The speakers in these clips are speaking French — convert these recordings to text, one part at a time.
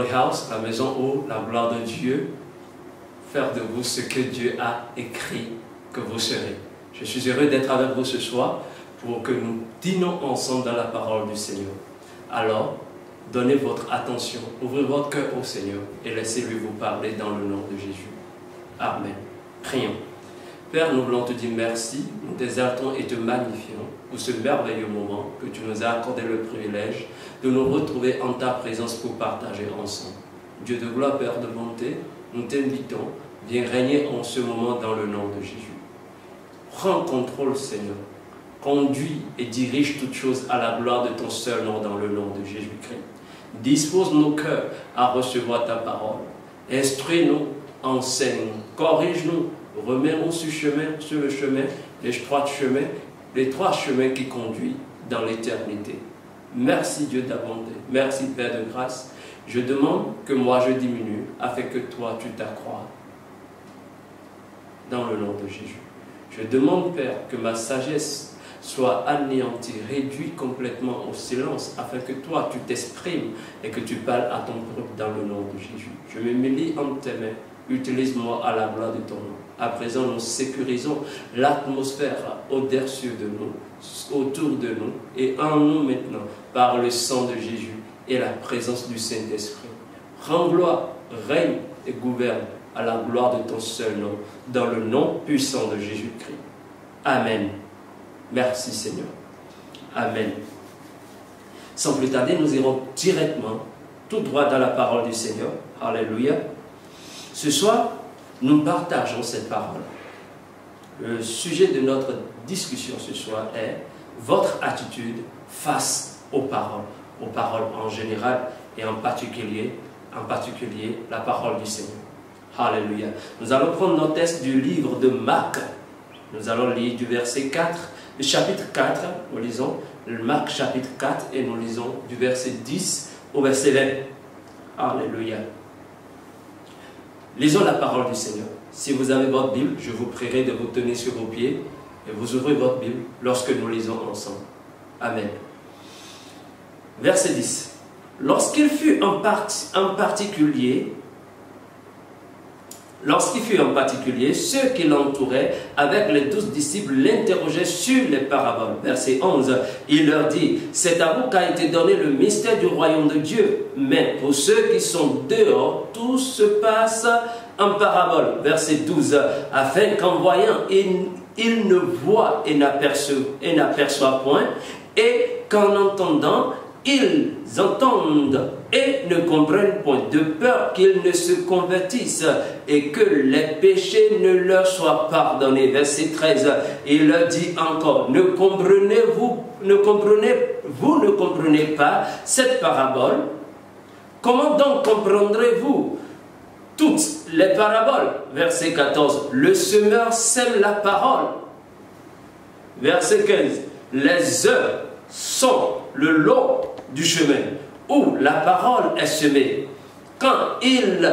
Glory House, la maison où la gloire de Dieu, faire de vous ce que Dieu a écrit que vous serez. Je suis heureux d'être avec vous ce soir pour que nous dînons ensemble dans la parole du Seigneur. Alors, donnez votre attention, ouvrez votre cœur au Seigneur et laissez-lui vous parler dans le nom de Jésus. Amen. Prions. Père, nous voulons te dire merci, nous t'exaltons et te magnifions pour ce merveilleux moment que tu nous as accordé le privilège de nous retrouver en ta présence pour partager ensemble. Dieu de gloire, Père de bonté, nous t'invitons, viens régner en ce moment dans le nom de Jésus. Prends contrôle, Seigneur. Conduis et dirige toutes choses à la gloire de ton seul nom dans le nom de Jésus-Christ. Dispose nos cœurs à recevoir ta parole. Instruis-nous, enseigne-nous, corrige-nous, remets-nous sur le chemin, les trois chemins qui conduisent dans l'éternité. Merci Dieu d'abonder, merci Père de grâce. Je demande que moi je diminue afin que toi tu t'accrois dans le nom de Jésus. Je demande Père que ma sagesse soit anéantie, réduite complètement au silence afin que toi tu t'exprimes et que tu parles à ton peuple dans le nom de Jésus. Je me mêle entre tes mains, utilise-moi à la gloire de ton nom. À présent, nous sécurisons l'atmosphère au-dessus de nous, autour de nous et en nous maintenant, par le sang de Jésus et la présence du Saint-Esprit. Rends gloire, règne et gouverne à la gloire de ton seul nom, dans le nom puissant de Jésus-Christ. Amen. Merci Seigneur. Amen. Sans plus tarder, nous irons directement, tout droit dans la parole du Seigneur. Alléluia. Ce soir, nous partageons cette parole. Le sujet de notre discussion ce soir est votre attitude face aux paroles en général et en particulier la parole du Seigneur. Alléluia. Nous allons prendre nos textes du livre de Marc. Nous allons lire du verset 4, du chapitre 4, nous lisons Marc chapitre 4 et nous lisons du verset 10 au verset 20. Alléluia. Lisons la parole du Seigneur. Si vous avez votre Bible, je vous prierai de vous tenir sur vos pieds et vous ouvrez votre Bible lorsque nous lisons ensemble. Amen. Verset 10. Lorsqu'il fut en particulier, ceux qui l'entouraient avec les 12 disciples l'interrogeaient sur les paraboles. Verset 11, il leur dit, c'est à vous qu'a été donné le mystère du royaume de Dieu. Mais pour ceux qui sont dehors, tout se passe en parabole. Verset 12, afin qu'en voyant, ils ne voient et n'aperçoivent point, et qu'en entendant, ils entendent et ne comprennent point, de peur qu'ils ne se convertissent et que les péchés ne leur soient pardonnés. Verset 13, il leur dit encore, ne comprenez pas cette parabole? Comment donc comprendrez-vous toutes les paraboles? Verset 14, le semeur sème la parole. Verset 15, les heures sont le long du chemin où la parole est semée. Quand ils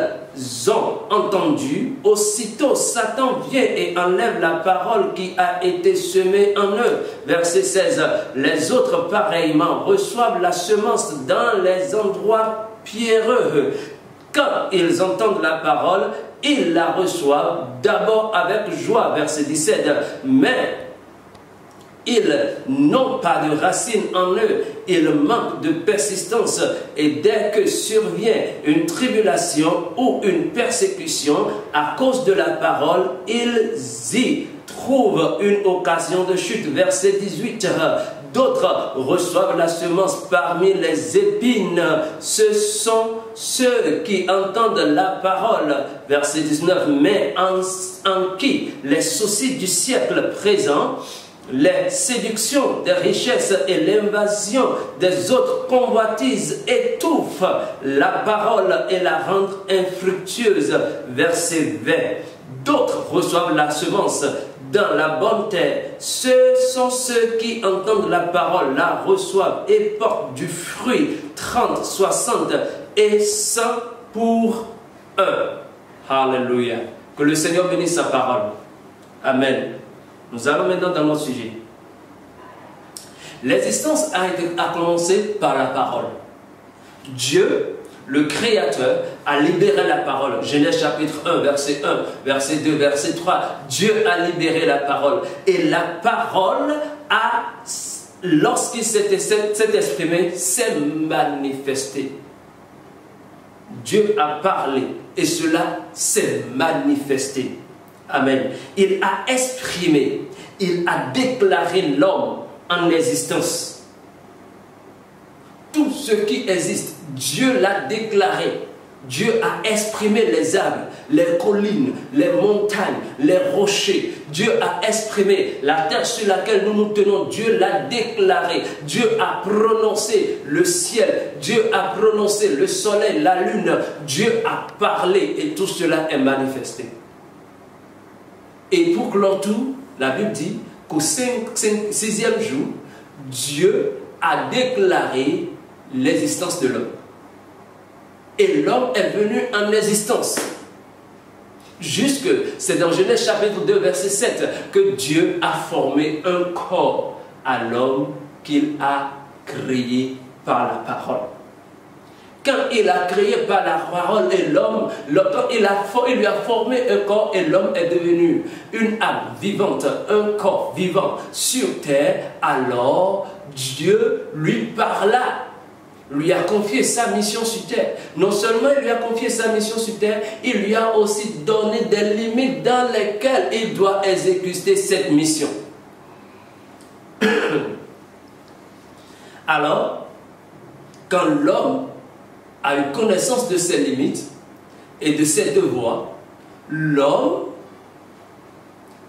ont entendu, aussitôt Satan vient et enlève la parole qui a été semée en eux. Verset 16, les autres pareillement reçoivent la semence dans les endroits pierreux. Quand ils entendent la parole, ils la reçoivent d'abord avec joie. Verset 17, mais ils n'ont pas de racine en eux, ils manquent de persistance et dès que survient une tribulation ou une persécution à cause de la parole, ils y trouvent une occasion de chute. Verset 18, d'autres reçoivent la semence parmi les épines, ce sont ceux qui entendent la parole. Verset 19, mais en qui les soucis du siècle présent, les séductions des richesses et l'invasion des autres convoitises étouffent la parole et la rendent infructueuse. Verset 20. D'autres reçoivent la semence dans la bonne terre. Ce sont ceux qui entendent la parole, la reçoivent et portent du fruit 30, 60 et 100 pour eux. Alléluia. Que le Seigneur bénisse sa parole. Amen. Nous allons maintenant dans notre sujet. L'existence a commencé par la parole. Dieu le Créateur a libéré la parole. Genèse chapitre 1, verset 1, verset 2, verset 3. Dieu a libéré la parole. Et la parole lorsqu'il s'est exprimé, s'est manifesté. Dieu a parlé et cela s'est manifesté. Amen. Il a exprimé, il a déclaré l'homme en existence. Tout ce qui existe, Dieu l'a déclaré. Dieu a exprimé les arbres, les collines, les montagnes, les rochers. Dieu a exprimé la terre sur laquelle nous nous tenons. Dieu l'a déclaré. Dieu a prononcé le ciel. Dieu a prononcé le soleil, la lune. Dieu a parlé et tout cela est manifesté. Et pour clore tout, la Bible dit qu'au sixième jour, Dieu a déclaré l'existence de l'homme. Et l'homme est venu en existence. Jusque, c'est dans Genèse chapitre 2, verset 7, que Dieu a formé un corps à l'homme qu'il a créé par la parole. Quand il a créé par la parole et l'homme, il lui a formé un corps et l'homme est devenu une âme vivante, un corps vivant sur terre, alors Dieu lui parla. Lui a confié sa mission sur terre. Non seulement il lui a confié sa mission sur terre, il lui a aussi donné des limites dans lesquelles il doit exécuter cette mission. Alors, quand l'homme a eu connaissance de ses limites et de ses devoirs, l'homme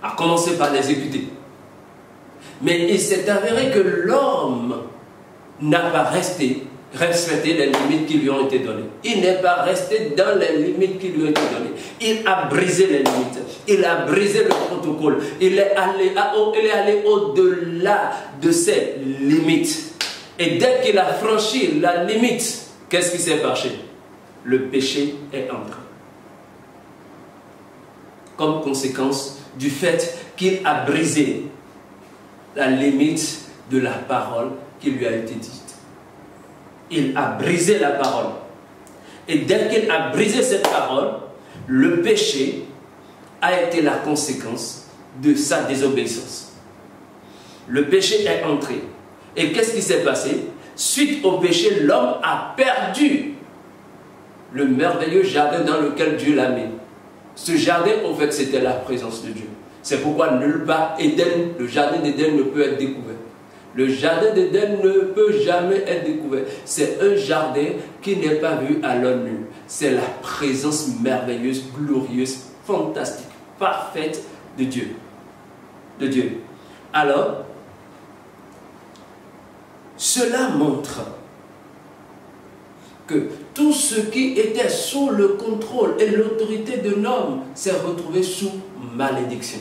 a commencé par l'exécuter. Mais il s'est avéré que l'homme n'a pas respecté les limites qui lui ont été données. Il n'est pas resté dans les limites qui lui ont été données. Il a brisé les limites. Il a brisé le protocole. Il est allé au-delà de ses limites. Et dès qu'il a franchi la limite, qu'est-ce qui s'est passé? Le péché est entré. Comme conséquence du fait qu'il a brisé la limite de la parole qui lui a été dite. Il a brisé la parole. Et dès qu'il a brisé cette parole, le péché a été la conséquence de sa désobéissance. Le péché est entré. Et qu'est-ce qui s'est passé? Suite au péché, l'homme a perdu le merveilleux jardin dans lequel Dieu l'a mis. Ce jardin, en fait, c'était la présence de Dieu. C'est pourquoi nulle part Éden, le jardin d'Éden ne peut être découvert. Le jardin d'Éden ne peut jamais être découvert. C'est un jardin qui n'est pas vu à l'œil nu. C'est la présence merveilleuse, glorieuse, fantastique, parfaite de Dieu. De Dieu. Alors, cela montre que tout ce qui était sous le contrôle et l'autorité de l'homme s'est retrouvé sous malédiction.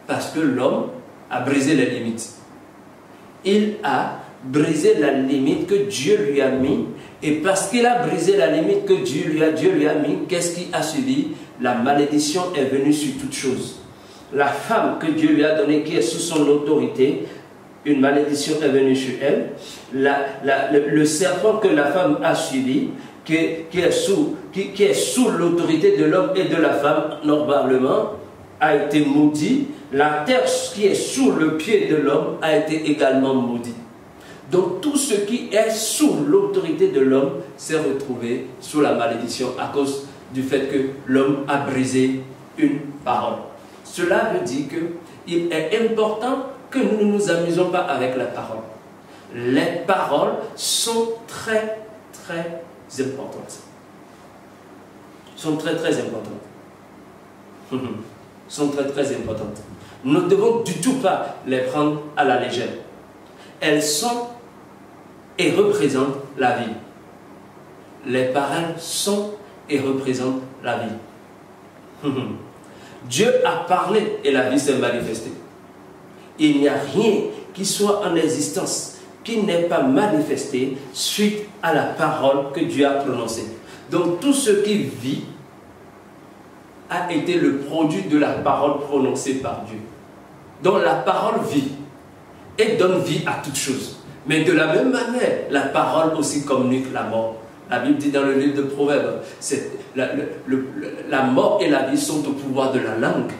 Parce que l'homme a brisé les limites. Il a brisé la limite que Dieu lui a mis. Et parce qu'il a brisé la limite que Dieu lui a mis, qu'est-ce qui a suivi? La malédiction est venue sur toute chose. La femme que Dieu lui a donnée, qui est sous son autorité, une malédiction est venue sur elle. Le serpent que la femme a suivi, qui est sous l'autorité de l'homme et de la femme, normalement, a été maudit. La terre qui est sous le pied de l'homme a été également maudite. Donc tout ce qui est sous l'autorité de l'homme s'est retrouvé sous la malédiction à cause du fait que l'homme a brisé une parole. Cela veut dire qu'il est important que nous ne nous amusons pas avec la parole. Les paroles sont très, très importantes. Sont très, très importantes. Sont très, très importantes. Nous ne devons du tout pas les prendre à la légère. Elles sont et représentent la vie. Les paroles sont et représentent la vie. Dieu a parlé et la vie s'est manifestée. Il n'y a rien qui soit en existence qui n'est pas manifesté suite à la parole que Dieu a prononcée. Donc tout ce qui vit a été le produit de la parole prononcée par Dieu. Donc la parole vit et donne vie à toute chose. Mais de la même manière, la parole aussi communique la mort. La Bible dit dans le livre de Proverbes, la mort et la vie sont au pouvoir de la langue.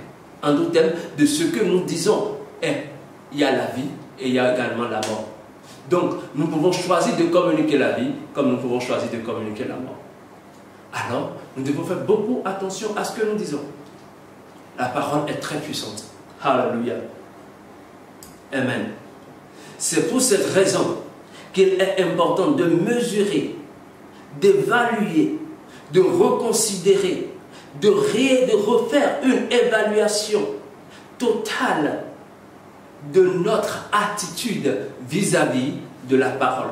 En d'autres termes, de ce que nous disons, il y a la vie et il y a également la mort. Donc, nous pouvons choisir de communiquer la vie comme nous pouvons choisir de communiquer la mort. Alors, nous devons faire beaucoup attention à ce que nous disons. La parole est très puissante. Alléluia. Amen. C'est pour cette raison qu'il est important de mesurer, d'évaluer, de reconsidérer, de refaire une évaluation totale de notre attitude vis-à-vis de la parole.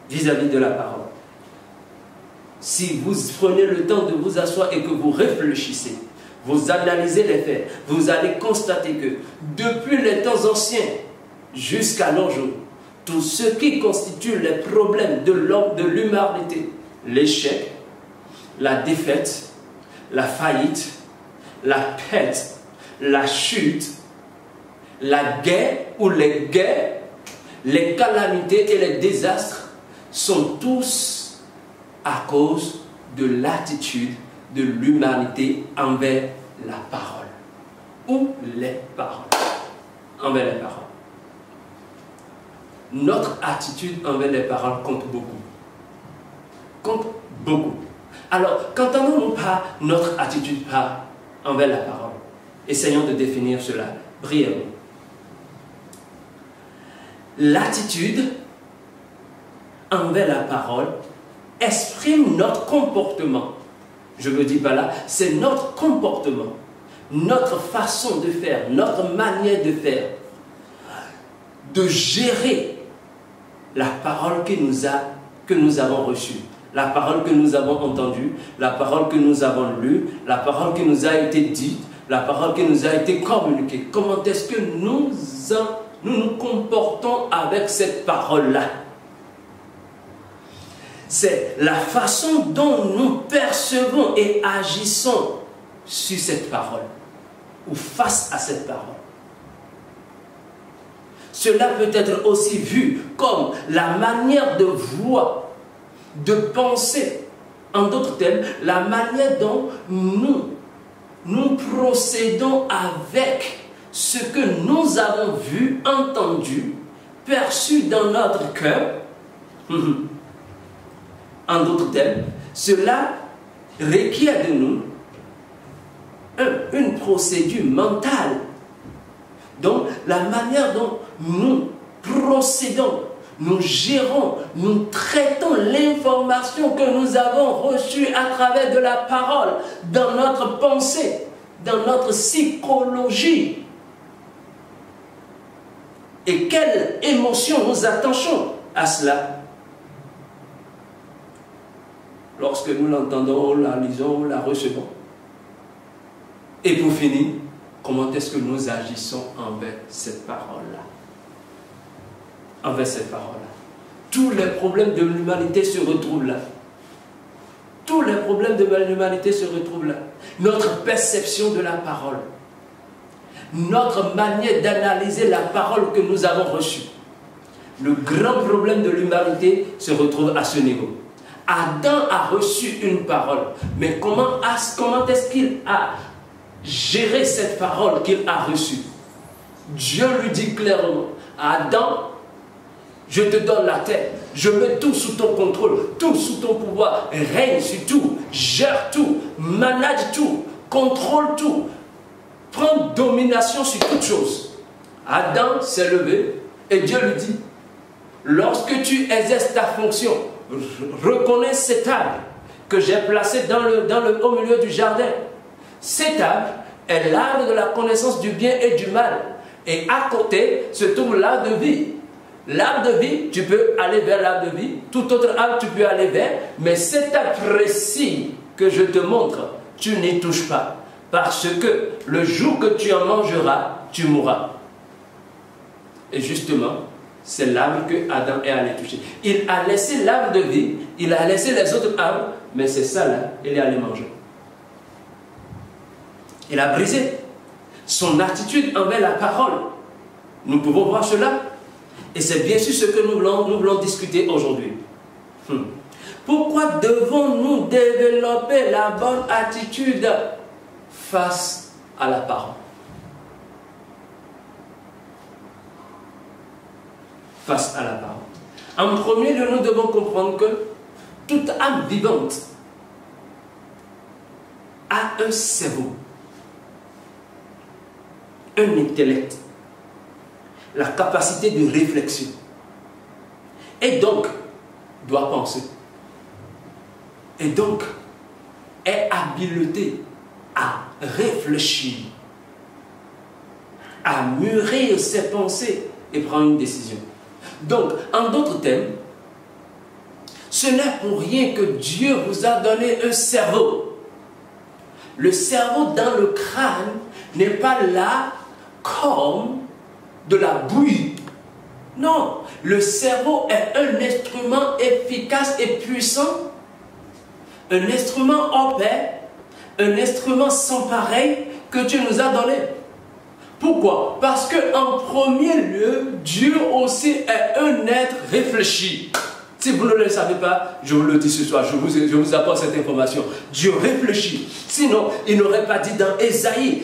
Vis-à-vis de la parole. Si vous prenez le temps de vous asseoir et que vous réfléchissez, vous analysez les faits, vous allez constater que depuis les temps anciens jusqu'à nos jours, tout ce qui constitue les problèmes de l'homme, de l'humanité, l'échec, la défaite, la faillite, la perte, la chute, la guerre ou les guerres, les calamités et les désastres sont tous à cause de l'attitude de l'humanité envers la parole ou les paroles. Envers les paroles. Notre attitude envers les paroles compte beaucoup. Compte beaucoup. Alors, qu'entendons-nous par notre attitude envers la parole? Essayons de définir cela brièvement. L'attitude envers la parole exprime notre comportement. Je veux dire par là, c'est notre comportement, notre façon de faire, notre manière de faire, de gérer la parole que nous avons reçue, la parole que nous avons entendue, la parole que nous avons lue, la parole qui nous a été dite, la parole qui nous a été communiquée. Comment est-ce que nous nous comportons avec cette parole-là? C'est la façon dont nous percevons et agissons sur cette parole ou face à cette parole. Cela peut être aussi vu comme la manière de voir, de penser, en d'autres termes, la manière dont nous procédons avec ce que nous avons vu, entendu, perçu dans notre cœur. En d'autres termes, cela requiert de nous une procédure mentale. Donc, la manière dont nous procédons, nous gérons, nous traitons l'information que nous avons reçue à travers de la parole, dans notre pensée, dans notre psychologie. Et quelle émotion nous attachons à cela? Lorsque nous l'entendons, la lisons, la recevons. Et pour finir, comment est-ce que nous agissons envers cette parole-là? Envers cette parole-là. Tous les problèmes de l'humanité se retrouvent là. Tous les problèmes de l'humanité se retrouvent là. Notre perception de la parole. Notre manière d'analyser la parole que nous avons reçue. Le grand problème de l'humanité se retrouve à ce niveau. Adam a reçu une parole, mais comment est-ce qu'il a géré cette parole qu'il a reçue? Dieu lui dit clairement, Adam, je te donne la terre, je mets tout sous ton contrôle, tout sous ton pouvoir, règne sur tout, gère tout, manage tout, contrôle tout, prends domination sur toutes choses. Adam s'est levé et Dieu lui dit, lorsque tu exerces ta fonction, reconnais cet arbre que j'ai placé au milieu du jardin. Cet arbre est l'arbre de la connaissance du bien et du mal. Et à côté se trouve l'arbre de vie. L'arbre de vie, tu peux aller vers l'arbre de vie. Tout autre arbre, tu peux aller vers. Mais cet arbre précis que je te montre, tu n'y touches pas. Parce que le jour que tu en mangeras, tu mourras. Et justement, c'est l'arbre que Adam est allé toucher. Il a laissé l'arbre de vie, il a laissé les autres arbres, mais c'est ça là, il est allé manger. Il a brisé son attitude envers la parole. Nous pouvons voir cela. Et c'est bien sûr ce que nous voulons discuter aujourd'hui. Pourquoi devons-nous développer la bonne attitude face à la parole? Face à la parole. En premier lieu, nous devons comprendre que toute âme vivante a un cerveau, un intellect, la capacité de réflexion, et donc doit penser, et donc est habilité à réfléchir, à mûrir ses pensées et prendre une décision. Donc, en d'autres termes, ce n'est pour rien que Dieu vous a donné un cerveau. Le cerveau dans le crâne n'est pas là comme de la bouillie. Non, le cerveau est un instrument efficace et puissant, un instrument en paix, un instrument sans pareil que Dieu nous a donné. Pourquoi? Parce qu'en premier lieu, Dieu aussi est un être réfléchi. Si vous ne le savez pas, je vous le dis ce soir, je vous apporte cette information. Dieu réfléchit. Sinon, il n'aurait pas dit dans Ésaïe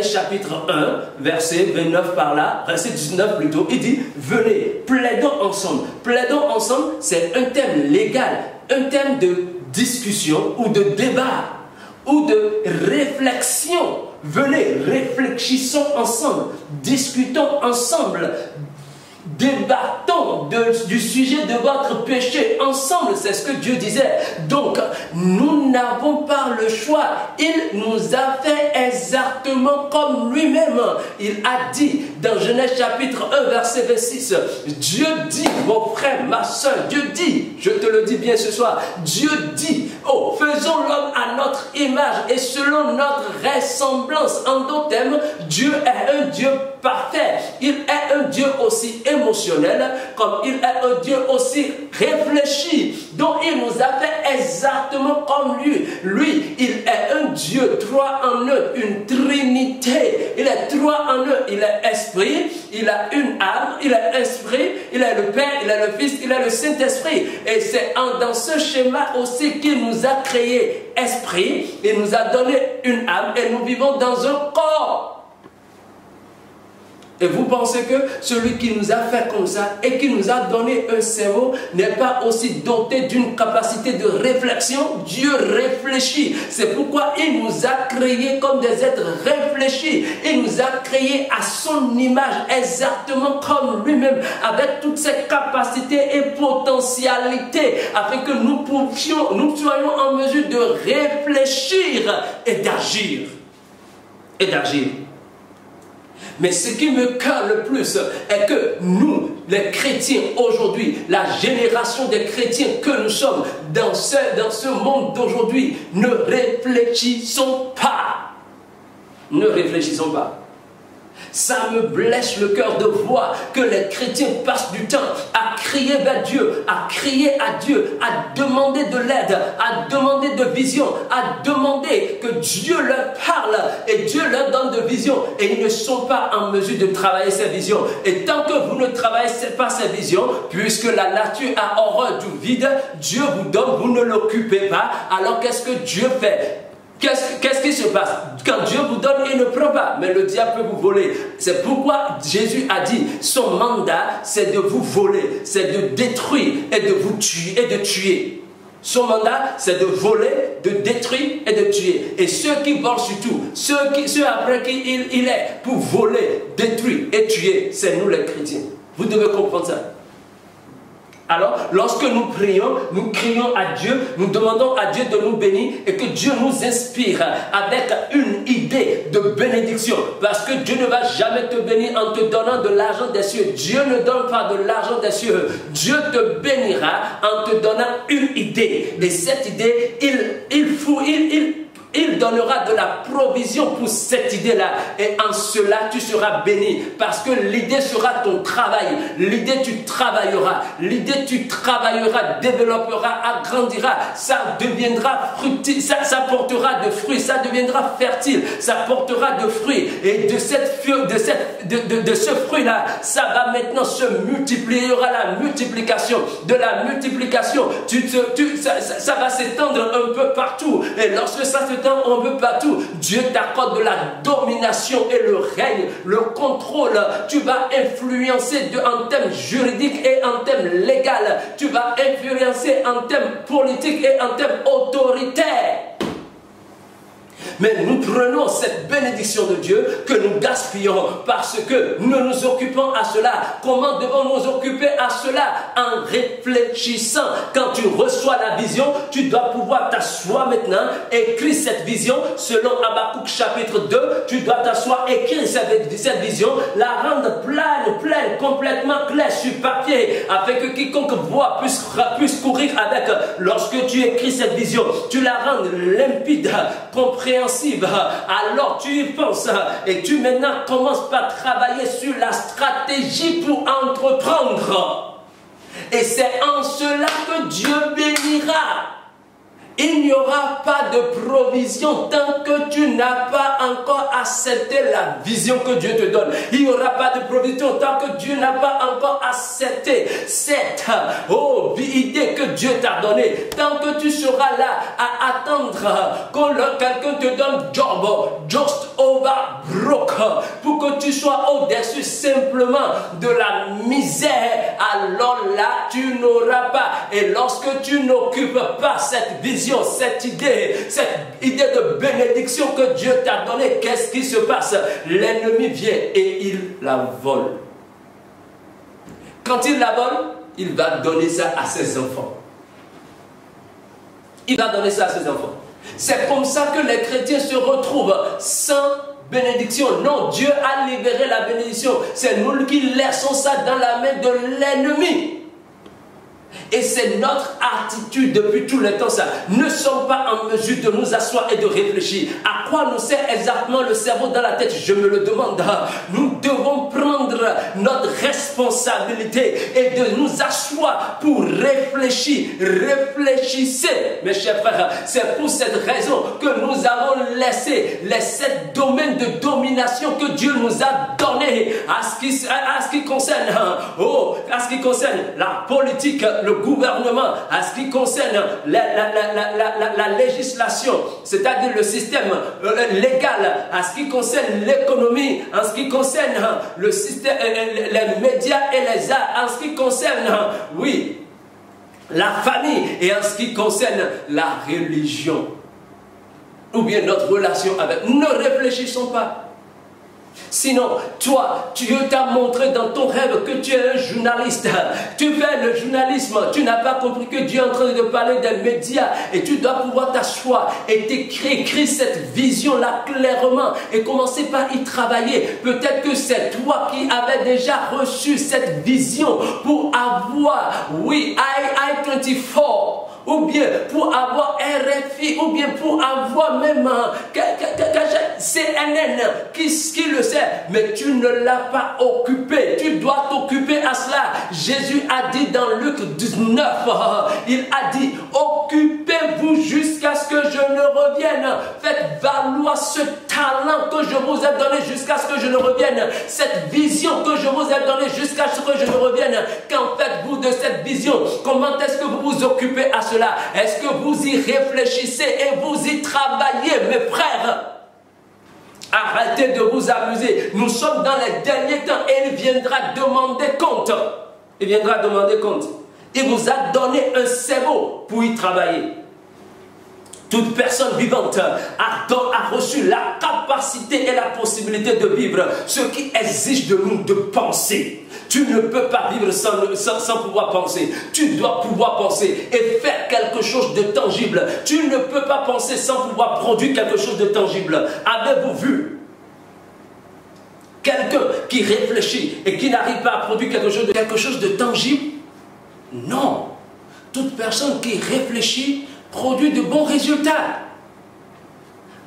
chapitre 1, verset 29 par là, verset 19 plutôt, il dit, venez, plaidons ensemble. Plaidons ensemble, c'est un thème légal, un thème de discussion ou de débat ou de réflexion. Venez, réfléchissons ensemble, discutons ensemble, débattons du sujet de votre péché ensemble, c'est ce que Dieu disait. Donc, nous n'avons pas le choix. Il nous a fait exactement comme lui-même. Il a dit dans Genèse chapitre 1, verset 26, Dieu dit, mon frère, ma soeur, Dieu dit, je te le dis bien ce soir, Dieu dit, oh, faisons l'homme à notre image et selon notre ressemblance. En d'autres termes, Dieu est un Dieu parfait. Il est un Dieu aussi émotionnel comme il est un Dieu aussi réfléchi. Donc il nous a fait exactement comme lui. Lui, il est un Dieu, trois en un, une trinité. Il est trois en un. Il est esprit, il a une âme, il est esprit, il est le Père, il est le Fils, il est le Saint-Esprit. Et c'est dans ce schéma aussi qu'il nous a créé esprit. Il nous a donné une âme et nous vivons dans un corps. Et vous pensez que celui qui nous a fait comme ça et qui nous a donné un cerveau n'est pas aussi doté d'une capacité de réflexion? Dieu réfléchit. C'est pourquoi il nous a créés comme des êtres réfléchis. Il nous a créés à son image, exactement comme lui-même, avec toutes ses capacités et potentialités, afin que nous soyons en mesure de réfléchir et d'agir. Mais ce qui me cœur le plus est que nous, les chrétiens aujourd'hui, la génération des chrétiens que nous sommes dans ce monde d'aujourd'hui, ne réfléchissons pas. Ne réfléchissons pas. Ça me blesse le cœur de voir que les chrétiens passent du temps à crier vers Dieu, à crier à Dieu, à demander de l'aide, à demander de vision, à demander que Dieu leur parle et Dieu leur donne de vision. Et ils ne sont pas en mesure de travailler ces visions. Et tant que vous ne travaillez pas ces visions, puisque la nature a horreur du vide, Dieu vous donne, vous ne l'occupez pas. Alors qu'est-ce que Dieu fait? Qu'est-ce qui se passe? Quand Dieu vous donne, il ne prend pas, mais le diable peut vous voler. C'est pourquoi Jésus a dit, son mandat, c'est de vous voler, c'est de détruire et de vous tuer et de tuer. Son mandat, c'est de voler, de détruire et de tuer. Et ceux qui volent surtout, ceux après qui il est pour voler, détruire et tuer, c'est nous les chrétiens. Vous devez comprendre ça. Alors, lorsque nous prions, nous crions à Dieu, nous demandons à Dieu de nous bénir et que Dieu nous inspire avec une idée de bénédiction. Parce que Dieu ne va jamais te bénir en te donnant de l'argent des cieux. Dieu ne donne pas de l'argent des cieux. Dieu te bénira en te donnant une idée. Et cette idée, il il donnera de la provision pour cette idée-là. Et en cela, tu seras béni. Parce que l'idée sera ton travail. L'idée, tu travailleras. L'idée, tu travailleras, développeras, agrandira. Ça deviendra fructueux. Ça portera de fruits. Ça deviendra fertile. Ça portera de fruits. Et de ce fruit-là, ça va maintenant se multiplier. Il y aura la multiplication. De la multiplication, ça va s'étendre un peu partout. Et lorsque ça s'étend un peu partout, Dieu t'accorde de la domination et le règne, le contrôle. Tu vas influencer en termes juridiques et en termes légaux. Tu vas influencer en termes politiques et en termes autoritaires. Mais nous prenons cette bénédiction de Dieu que nous gaspillons parce que nous nous occupons à cela. Comment devons-nous nous occuper à cela? En réfléchissant. Quand tu reçois la vision, tu dois pouvoir t'asseoir maintenant, écrire cette vision. Selon Habakkuk chapitre 2, tu dois t'asseoir, écrire cette vision, la rendre pleine, complètement claire sur papier, afin que quiconque voit puisse courir avec. Lorsque tu écris cette vision, tu la rends limpide, compréhensible. Alors tu y penses et tu maintenant commences par travailler sur la stratégie pour entreprendre. Et c'est en cela que Dieu bénira. Il n'y aura pas de provision tant que tu n'as pas encore accepté la vision que Dieu te donne. Il n'y aura pas de provision tant que Dieu n'a pas encore accepté cette idée que Dieu t'a donnée. Tant que tu seras là à attendre que quelqu'un te donne job, just over broke, pour que tu sois au-dessus simplement de la misère, alors là tu n'auras pas. Et lorsque tu n'occupes pas cette vision, cette idée de bénédiction que Dieu t'a donnée, qu'est-ce qui se passe? L'ennemi vient et il la vole. Quand il la vole, il va donner ça à ses enfants. Il va donner ça à ses enfants. C'est comme ça que les chrétiens se retrouvent sans bénédiction. Non, Dieu a libéré la bénédiction. C'est nous qui laissons ça dans la main de l'ennemi. Et c'est notre attitude depuis tout le temps ça. Ne sommes pas en mesure de nous asseoir et de réfléchir. À quoi nous sert exactement le cerveau dans la tête? Je me le demande. Nous devons prendre notre responsabilité et de nous asseoir pour réfléchir. Réfléchissez, mes chers frères. C'est pour cette raison que nous avons laissé les 7 domaines de domination que Dieu nous a donnés à ce qui concerne la politique, le gouvernement, à ce qui concerne la législation, c'est-à-dire le système légal, à ce qui concerne l'économie, en ce qui concerne le système, les médias et les arts, en ce qui concerne, la famille et en ce qui concerne la religion, ou bien notre relation avec. Ne réfléchissons pas. Sinon, toi, Dieu t'a montré dans ton rêve que tu es un journaliste. Tu fais le journalisme. Tu n'as pas compris que Dieu est en train de parler des médias. Et tu dois pouvoir t'asseoir et écrire cette vision-là clairement. Et commencer par y travailler. Peut-être que c'est toi qui avais déjà reçu cette vision pour avoir, I-24. Ou bien pour avoir RFI, ou bien pour avoir même CNN, qui le sait, mais tu ne l'as pas occupé. Tu dois t'occuper à cela. Jésus a dit dans Luc 19, il a dit, occupez-vous jusqu'à ce que je ne revienne. Faites valoir ce talent que je vous ai donné jusqu'à ce que je ne revienne. Cette vision que je vous ai donnée jusqu'à ce que je ne revienne. Qu'en faites-vous de cette vision? Comment est-ce que vous vous occupez à cela? Est-ce que vous y réfléchissez et vous y travaillez, mes frères? Arrêtez de vous amuser. Nous sommes dans les derniers temps et il viendra demander compte. Il viendra demander compte. Il vous a donné un cerveau pour y travailler. Toute personne vivante a reçu la capacité et la possibilité de vivre, ce qui exige de nous de penser. Tu ne peux pas vivre sans pouvoir penser. Tu dois pouvoir penser et faire quelque chose de tangible. Tu ne peux pas penser sans pouvoir produire quelque chose de tangible. Avez-vous vu quelqu'un qui réfléchit et qui n'arrive pas à produire quelque chose de tangible? Non. Toute personne qui réfléchit produit de bons résultats.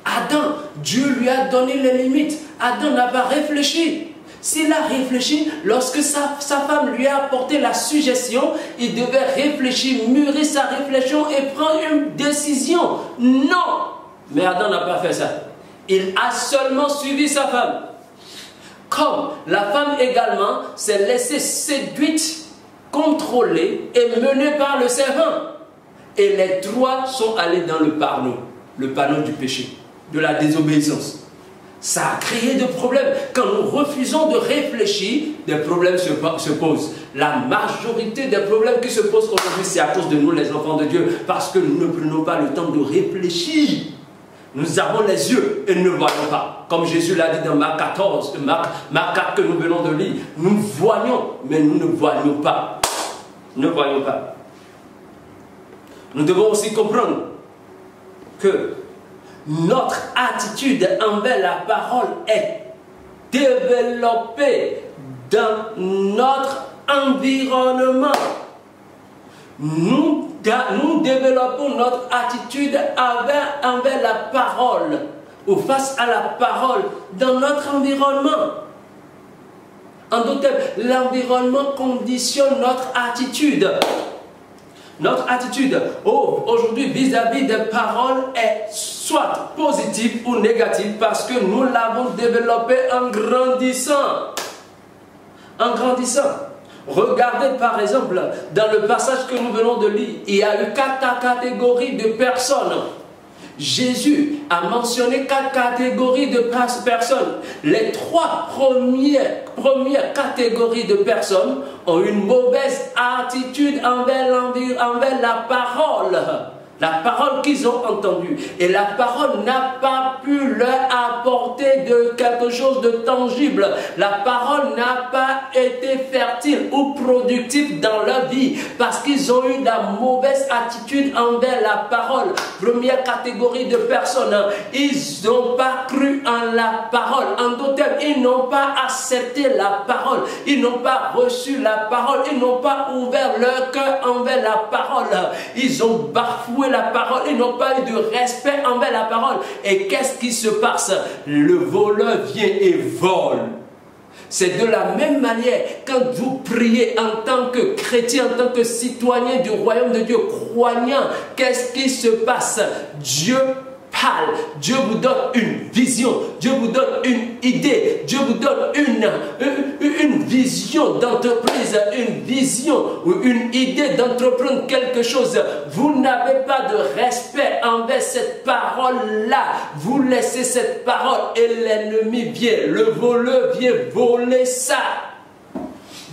Adam, Dieu lui a donné les limites. Adam n'a pas réfléchi. S'il a réfléchi, lorsque sa femme lui a apporté la suggestion, il devait réfléchir, mûrir sa réflexion et prendre une décision. Non! Mais Adam n'a pas fait ça. Il a seulement suivi sa femme. Comme la femme également s'est laissée séduite, contrôlée et menée par le serpent. Et les trois sont allés dans le panneau du péché, de la désobéissance. Ça a créé des problèmes. Quand nous refusons de réfléchir, des problèmes se posent. La majorité des problèmes qui se posent aujourd'hui, c'est à cause de nous, les enfants de Dieu, parce que nous ne prenons pas le temps de réfléchir. Nous avons les yeux et nous ne voyons pas. Comme Jésus l'a dit dans Marc 14, Marc 4 que nous venons de lire. Nous voyons, mais nous ne voyons pas. Nous ne voyons pas. Nous devons aussi comprendre que notre attitude envers la parole est développée dans notre environnement. Nous développons notre attitude envers la parole ou face à la parole dans notre environnement. En d'autres termes, l'environnement conditionne notre attitude. Notre attitude aujourd'hui vis-à-vis des paroles est soit positive ou négative parce que nous l'avons développée en grandissant. En grandissant. Regardez par exemple, dans le passage que nous venons de lire, il y a eu 4 catégories de personnes. Jésus a mentionné 4 catégories de personnes. Les 3 premières catégories de personnes ont une mauvaise attitude envers la parole. La parole qu'ils ont entendue. Et la parole n'a pas pu leur apporter quelque chose de tangible. La parole n'a pas été fertile ou productive dans leur vie. Parce qu'ils ont eu la mauvaise attitude envers la parole. Première catégorie de personnes. Ils n'ont pas cru en la parole. En d'autres termes, ils n'ont pas accepté la parole. Ils n'ont pas reçu la parole. Ils n'ont pas ouvert leur cœur envers la parole. Ils ont bafoué la parole, ils n'ont pas eu de respect envers la parole. Et qu'est-ce qui se passe? Le voleur vient et vole. C'est de la même manière, quand vous priez en tant que chrétien, en tant que citoyen du royaume de Dieu, croyant, qu'est-ce qui se passe? Dieu parle, Dieu vous donne une vision, Dieu vous donne une idée, Dieu vous donne une vision d'entreprise, une vision ou une idée d'entreprendre quelque chose. Vous n'avez pas de respect envers cette parole-là. Vous laissez cette parole et l'ennemi vient, le voleur vient voler ça.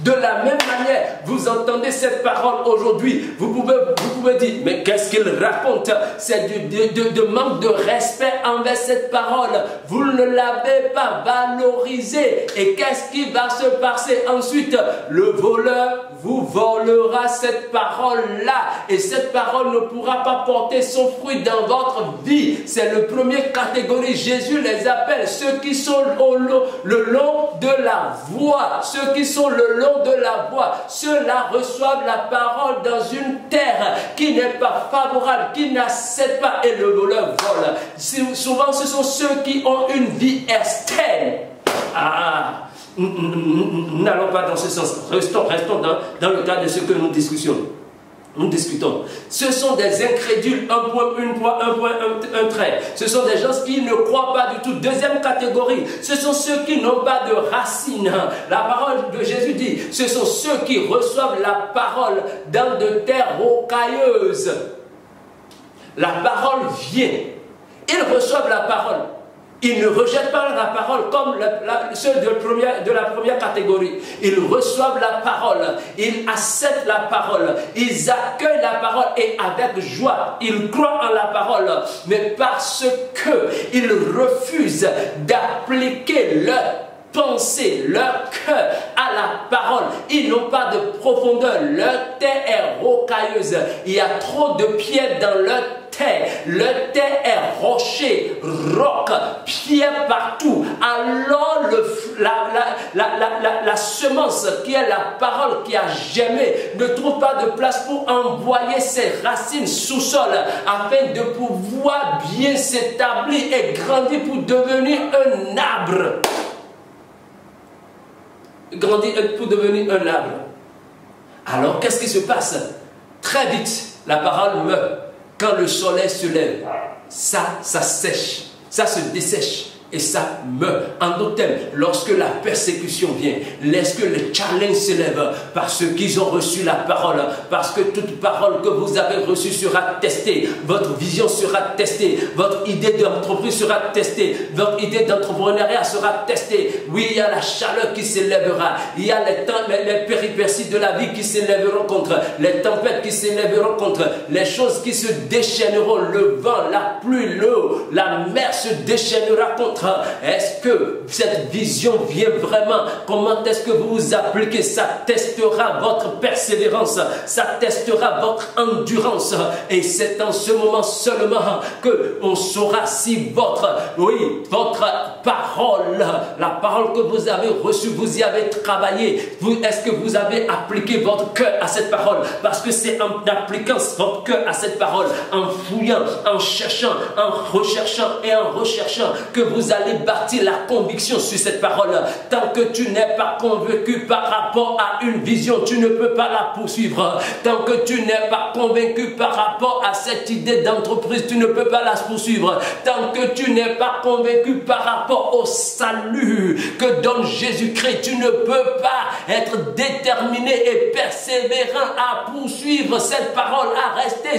De la même manière, vous entendez cette parole aujourd'hui, vous pouvez dire, mais qu'est-ce qu'il raconte? C'est de manque de respect envers cette parole. Vous ne l'avez pas valorisée. Et qu'est-ce qui va se passer ensuite? Le voleur vous volera cette parole-là. Et cette parole ne pourra pas porter son fruit dans votre vie. C'est la première catégorie. Jésus les appelle ceux qui sont le long de la voie. Ceux qui sont le long de la voie. Ceux-là reçoivent la parole dans une terre qui n'est pas favorable, qui n'accepte pas, et le voleur vole. Souvent, ce sont ceux qui ont une vie externe. Nous n'allons pas dans ce sens. Restons dans le cadre de ce que nous discutons. Ce sont des incrédules, un point, un trait. Ce sont des gens qui ne croient pas du tout. Deuxième catégorie, ce sont ceux qui n'ont pas de racines. La parole de Jésus dit, ce sont ceux qui reçoivent la parole dans de terres rocailleuses. La parole vient. Ils reçoivent la parole. Ils ne rejettent pas la parole comme ceux de la première catégorie. Ils reçoivent la parole, ils acceptent la parole, ils accueillent la parole et avec joie, ils croient en la parole. Mais parce qu'ils refusent d'appliquer leur pensée, leur cœur à la parole, ils n'ont pas de profondeur, leur terre est rocailleuse, il y a trop de pierres dans leur terre. terre. Le terre est rocher, roc, pierre partout. Alors la semence qui est la parole qui a germé ne trouve pas de place pour envoyer ses racines sous sol afin de pouvoir bien s'établir et grandir pour devenir un arbre. Grandir pour devenir un arbre. Alors qu'est-ce qui se passe? Très vite, la parole meurt. Quand le soleil se lève, ça sèche, ça se dessèche et ça meurt. En d'autres termes, lorsque la persécution vient, lorsque le challenge s'élève, parce qu'ils ont reçu la parole, parce que toute parole que vous avez reçue sera testée, votre vision sera testée, votre idée d'entreprise sera testée, votre idée d'entrepreneuriat sera testée. Oui, il y a la chaleur qui s'élèvera, il y a les péripéties de la vie qui s'élèveront contre, les tempêtes qui s'élèveront contre, les choses qui se déchaîneront, le vent, la pluie, l'eau, la mer se déchaînera contre. Est-ce que cette vision vient vraiment? Comment est-ce que vous vous appliquez? Ça testera votre persévérance, ça testera votre endurance. Et c'est en ce moment seulement que on saura si votre parole, la parole que vous avez reçue, vous y avez travaillé. Est-ce que vous avez appliqué votre cœur à cette parole? Parce que c'est en appliquant votre cœur à cette parole, en fouillant, en cherchant, en recherchant et en recherchant que vous allez bâtir la conviction sur cette parole. Tant que tu n'es pas convaincu par rapport à une vision, tu ne peux pas la poursuivre. Tant que tu n'es pas convaincu par rapport à cette idée d'entreprise, tu ne peux pas la poursuivre. Tant que tu n'es pas convaincu par rapport au salut que donne Jésus-Christ, tu ne peux pas être déterminé et persévérant à poursuivre cette parole, à rester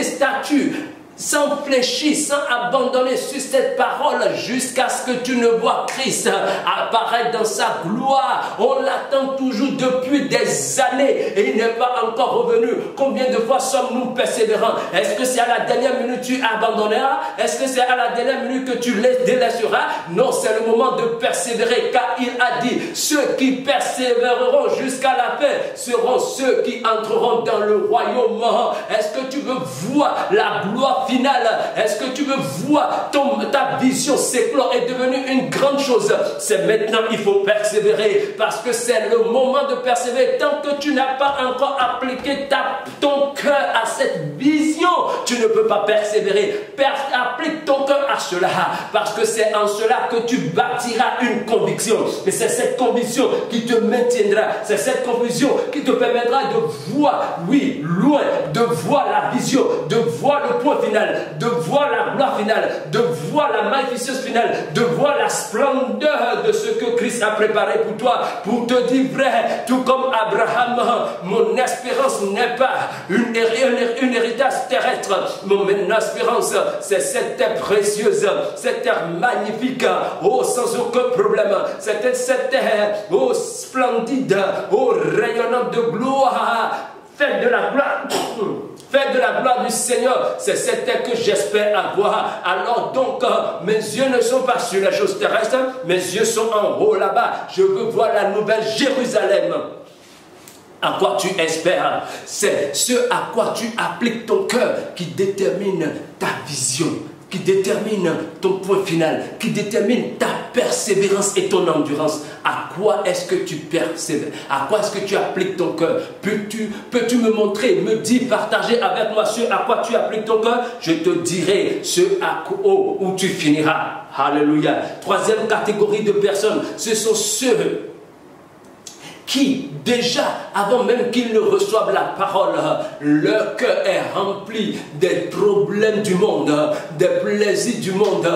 statut, sans fléchir, sans abandonner sur cette parole jusqu'à ce que tu ne vois Christ apparaître dans sa gloire. On l'attend toujours depuis des années et il n'est pas encore revenu. Combien de fois sommes-nous persévérants? Est-ce que c'est à la dernière minute tu abandonneras? Est-ce que c'est à la dernière minute que tu délaisseras? Non, c'est le moment de persévérer, car il a dit, ceux qui persévéreront jusqu'à la fin seront ceux qui entreront dans le royaume. Est-ce que tu veux voir la gloire finale? Est-ce que tu veux voir ta vision s'éclore et devenir une grande chose? C'est maintenant, il faut persévérer, parce que c'est le moment de persévérer. Tant que tu n'as pas encore appliqué ton cœur à cette vision, tu ne peux pas persévérer. Applique ton cœur à cela, parce que c'est en cela que tu bâtiras une conviction. Et c'est cette conviction qui te maintiendra, c'est cette conviction qui te permettra de voir, oui, loin, de voir la vision, de voir le point final, de voir la gloire finale, de voir la magnificence finale, de voir la splendeur de ce que Christ a préparé pour toi, pour te dire vrai, tout comme Abraham, mon espérance n'est pas un héritage terrestre, mon espérance c'est cette terre précieuse, cette terre magnifique, oh sans aucun problème, cette terre, oh splendide, oh rayonnante de gloire, faite de la gloire. Faites de la gloire du Seigneur, c'est cette terre que j'espère avoir. Alors donc, mes yeux ne sont pas sur les choses terrestres, mes yeux sont en haut là-bas. Je veux voir la nouvelle Jérusalem. À quoi tu espères? C'est ce à quoi tu appliques ton cœur qui détermine ta vision, qui détermine ton point final, qui détermine ta persévérance et ton endurance. À quoi est-ce que tu persévères? À quoi est-ce que tu appliques ton cœur? Peux-tu me montrer, me dire, partager avec moi ce à quoi tu appliques ton cœur? Je te dirai ce à quoi où tu finiras. Alléluia. Troisième catégorie de personnes, ce sont ceux qui, déjà, avant même qu'ils ne reçoivent la parole, leur cœur est rempli des problèmes du monde, des plaisirs du monde.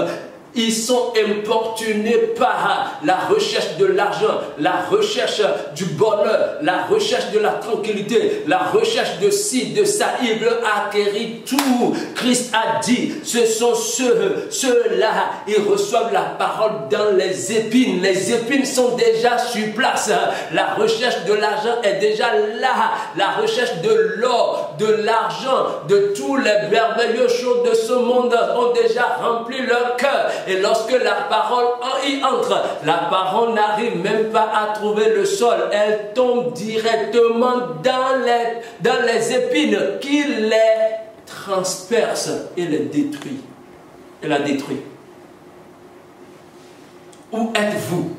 Ils sont importunés par la recherche de l'argent, la recherche du bonheur, la recherche de la tranquillité, la recherche de ci, de ça. Ils veulent acquérir tout. Christ a dit, ce sont ceux-là, ils reçoivent la parole dans les épines. Les épines sont déjà sur place. La recherche de l'argent est déjà là. La recherche de l'or, de l'argent, de tous les merveilleux choses de ce monde ont déjà rempli leur cœur. Et lorsque la parole y entre, la parole n'arrive même pas à trouver le sol. Elle tombe directement dans les épines qui les transperce et les détruit. Et la détruit. Où êtes-vous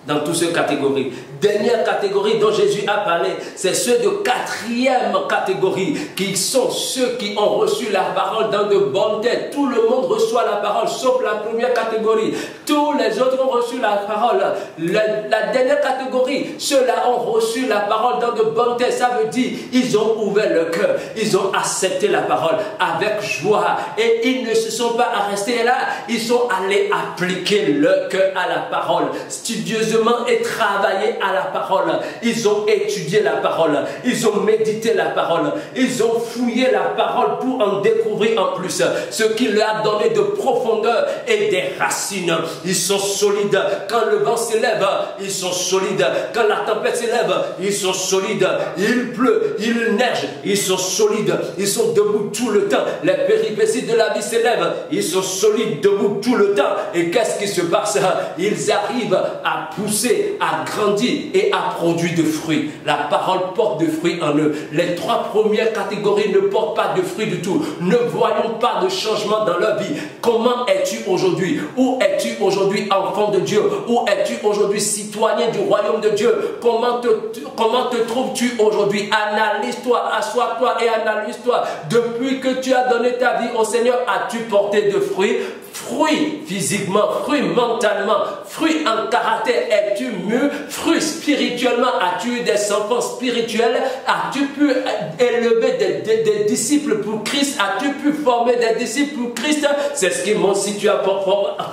dans toutes ces catégories? Dernière catégorie dont Jésus a parlé, c'est ceux de quatrième catégorie, qui sont ceux qui ont reçu la parole dans de bonnes têtes. Tout le monde reçoit la parole, sauf la première catégorie. Tous les autres ont reçu la parole. La dernière catégorie, ceux-là ont reçu la parole dans de bonnes têtes. Ça veut dire, ils ont ouvert le cœur, ils ont accepté la parole avec joie. Et ils ne se sont pas restés là, ils sont allés appliquer le cœur à la parole, studieusement et travailler à la parole. Ils ont étudié la parole, ils ont médité la parole, ils ont fouillé la parole pour en découvrir en plus ce qui leur a donné de profondeur et des racines. Ils sont solides. Quand le vent s'élève, ils sont solides. Quand la tempête s'élève, ils sont solides. Il pleut, il neige, ils sont solides. Ils sont debout tout le temps. Les péripéties de la vie s'élèvent, ils sont solides, debout tout le temps. Et qu'est-ce qui se passe? Ils arrivent à pousser, à grandir et à produire de fruits. La parole porte de fruits en eux. Les trois premières catégories ne portent pas de fruits du tout. Ne voyons pas de changement dans leur vie. Comment es-tu aujourd'hui? Où es-tu aujourd'hui, enfant de Dieu? Où es-tu aujourd'hui, citoyen du royaume de Dieu? Comment te trouves-tu aujourd'hui? Analyse-toi, assois-toi et analyse-toi. Depuis que tu as donné ta vie au Seigneur, as-tu porté de fruits? Fruits physiquement, fruits mentalement, fruits en caractère, es-tu mûr? Fruits spirituellement, as-tu eu des enfants spirituels? As-tu pu élever des disciples pour Christ? As-tu pu former des disciples pour Christ? C'est ce qui montre si tu as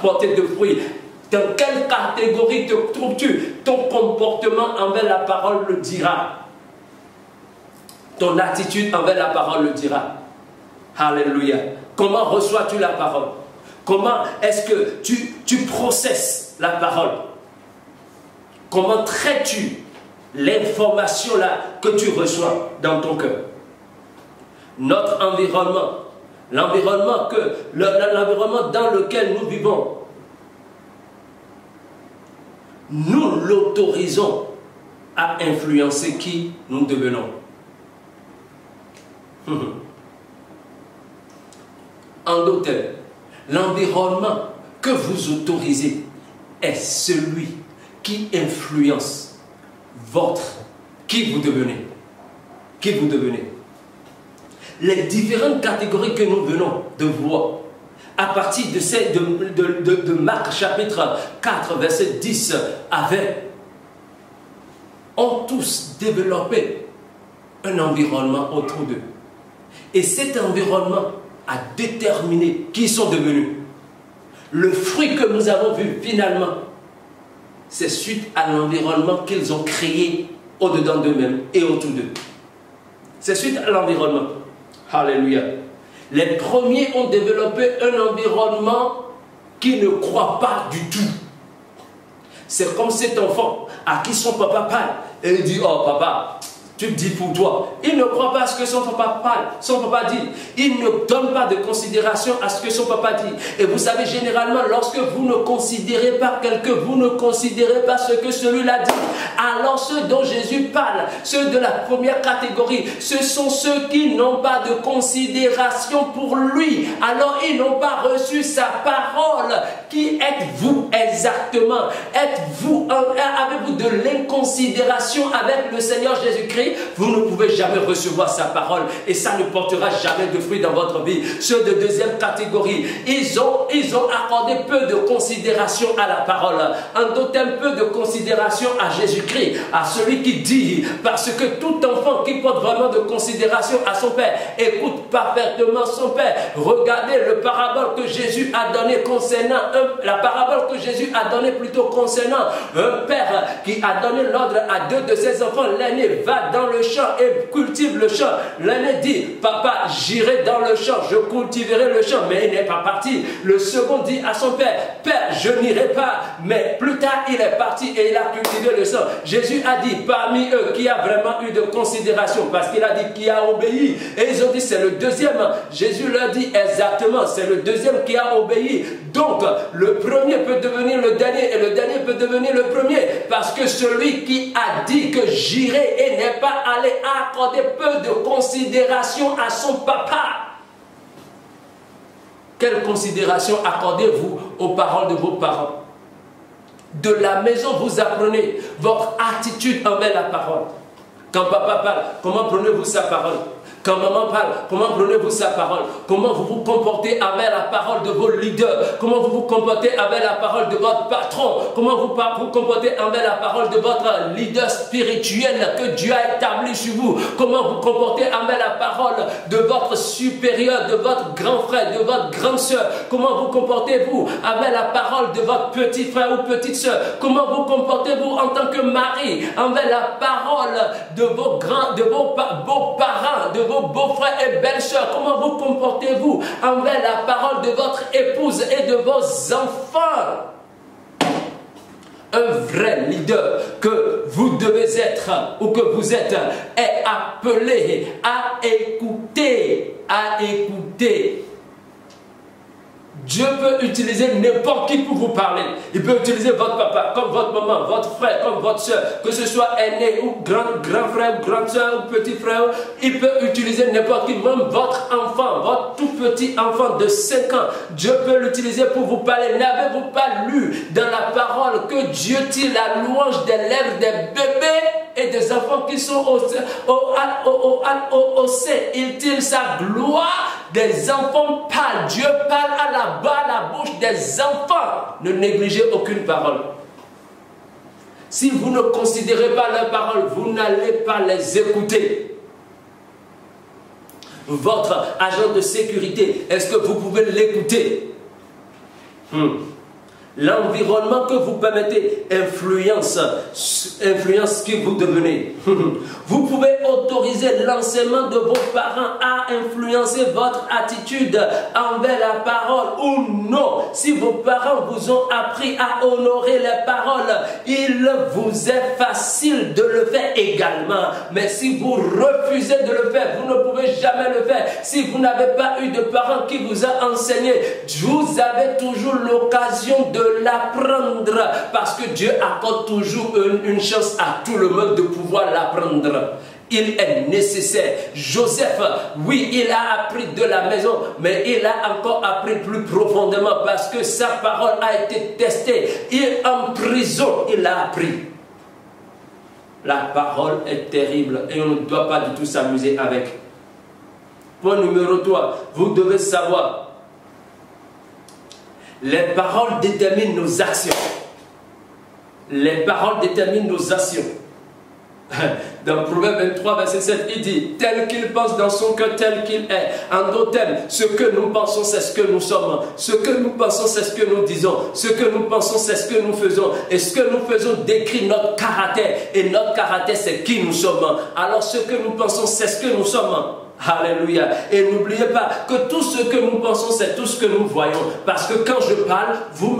porté de fruits. Dans quelle catégorie te trouves-tu? Ton comportement envers la parole le dira. Ton attitude envers la parole le dira. Alléluia. Comment reçois-tu la parole? Comment est-ce que tu processes la parole? Comment traites-tu l'information là que tu reçois dans ton cœur? Notre environnement, l'environnement dans lequel nous vivons, nous l'autorisons à influencer qui nous devenons. En d'autres termes, l'environnement que vous autorisez est celui qui influence qui vous devenez. Qui vous devenez. Les différentes catégories que nous venons de voir à partir de Marc chapitre 4 verset 10 à 20 ont tous développé un environnement autour d'eux. Et cet environnement a déterminé qui ils sont devenus. Le fruit que nous avons vu finalement, c'est suite à l'environnement qu'ils ont créé au-dedans d'eux-mêmes et autour d'eux. C'est suite à l'environnement. Alléluia. Les premiers ont développé un environnement qui ne croit pas du tout. C'est comme cet enfant à qui son papa parle et il dit: oh papa, tu dis pour toi. Il ne croit pas à ce que son papa parle, son papa dit. Il ne donne pas de considération à ce que son papa dit. Et vous savez, généralement, lorsque vous ne considérez pas quelqu'un, vous ne considérez pas ce que celui-là dit. Alors ceux dont Jésus parle, ceux de la première catégorie, ce sont ceux qui n'ont pas de considération pour lui. Alors ils n'ont pas reçu sa parole. Qui êtes-vous exactement? Avez-vous de l'inconsidération avec le Seigneur Jésus-Christ? Vous ne pouvez jamais recevoir sa parole et ça ne portera jamais de fruits dans votre vie. Ceux de deuxième catégorie, ils ont accordé peu de considération à la parole, en d'autres termes peu de considération à Jésus-Christ, à celui qui dit, parce que tout enfant qui porte vraiment de considération à son Père écoute parfaitement son Père. Regardez le parabole que Jésus a donné concernant concernant un père qui a donné l'ordre à deux de ses enfants. L'aîné va dans le champ et cultive le champ. L'aîné dit: papa, j'irai dans le champ, je cultiverai le champ, mais il n'est pas parti. Le second dit à son père: père, je n'irai pas, mais plus tard il est parti et il a cultivé le champ. Jésus a dit: parmi eux, qui a vraiment eu de considération, parce qu'il a dit qui a obéi, et ils ont dit: c'est le deuxième. Jésus leur dit exactement: c'est le deuxième qui a obéi. Donc le premier peut devenir le dernier et le dernier peut devenir le premier, parce que celui qui a dit que j'irai et n'est pas allé accorder peu de considération à son papa. Quelle considération accordez-vous aux paroles de vos parents? De la maison, vous apprenez votre attitude envers la parole. Quand papa parle, comment prenez-vous sa parole? Quand maman parle, comment prenez-vous sa parole? Comment vous vous comportez avec la parole de vos leaders? Comment vous vous comportez avec la parole de votre patron? Comment vous vous comportez avec la parole de votre leader spirituel que Dieu a établi sur vous? Comment vous comportez avec la parole de votre supérieur, de votre grand frère, de votre grande soeur? Comment vous comportez-vous avec la parole de votre petit frère ou petite soeur? Comment vous comportez-vous en tant que mari avec la parole de vos beaux-parents, de vos beaux-frères et belles-sœurs? Comment vous comportez-vous envers la parole de votre épouse et de vos enfants? Un vrai leader que vous devez être ou que vous êtes est appelé à écouter, Dieu peut utiliser n'importe qui pour vous parler. Il peut utiliser votre papa, comme votre maman, votre frère, comme votre soeur, que ce soit aîné ou grand frère, ou grande soeur ou petit frère. Il peut utiliser n'importe qui, même votre enfant, votre tout petit enfant de 5 ans. Dieu peut l'utiliser pour vous parler. N'avez-vous pas lu dans la parole que Dieu tire la louange des lèvres des bébés et des enfants qui sont au sein? Il tire sa gloire. Des enfants parlent. Dieu parle à la bouche des enfants. Ne négligez aucune parole. Si vous ne considérez pas leurs paroles, vous n'allez pas les écouter. Votre agent de sécurité, est-ce que vous pouvez l'écouter? L'environnement que vous permettez influence qui vous devenez. Vous pouvez autoriser l'enseignement de vos parents à influencer votre attitude envers la parole ou non. Si vos parents vous ont appris à honorer les paroles, il vous est facile de le faire également. Mais si vous refusez de le faire, vous ne pouvez jamais le faire. Si vous n'avez pas eu de parents qui vous ont enseigné, vous avez toujours l'occasion de l'apprendre, parce que Dieu accorde toujours une chance à tout le monde de pouvoir l'apprendre. Il est nécessaire. Joseph, oui, il a appris de la maison, mais il a encore appris plus profondément parce que sa parole a été testée. En prison, il a appris. La parole est terrible et on ne doit pas du tout s'amuser avec. Point numéro 3, vous devez savoir, les paroles déterminent nos actions. Les paroles déterminent nos actions. Dans Proverbe 23, verset 7, il dit, tel qu'il pense dans son cœur, tel qu'il est. En d'autres termes, ce que nous pensons, c'est ce que nous sommes. Ce que nous pensons, c'est ce que nous disons. Ce que nous pensons, c'est ce que nous faisons. Et ce que nous faisons décrit notre caractère. Et notre caractère, c'est qui nous sommes. Alors ce que nous pensons, c'est ce que nous sommes. Alléluia. Et n'oubliez pas que tout ce que nous pensons, c'est tout ce que nous voyons. Parce que quand je parle, vous